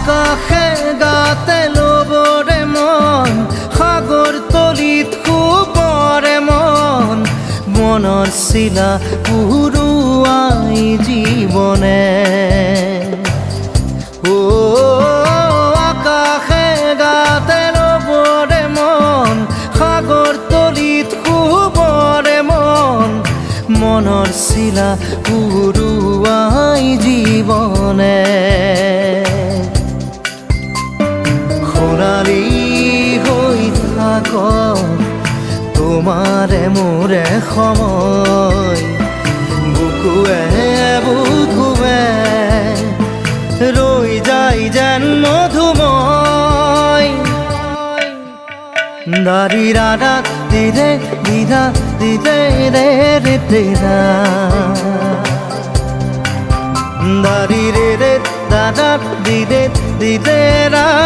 আকাশে গাতে ল'বৰে মন সাগৰ তলিত শুবৰে মন মনৰ চিলা উৰুৱাই জীৱনে আকাশে গাতে ল'বৰে মন সাগৰ তলিত শুবৰে মন মনৰ চিলা উৰুৱাই জীৱনে খৰালি হৈ থাক তোমাৰে মোৰে সময় বুকুৱে বুকুৱে ৰৈ যায় যেন মধুময় দাৰি ৰাধা দিদে দিদা দিদে ৰে ৰে তেৰা দাৰি ৰে ৰে দাদা দিদে দিদে ৰা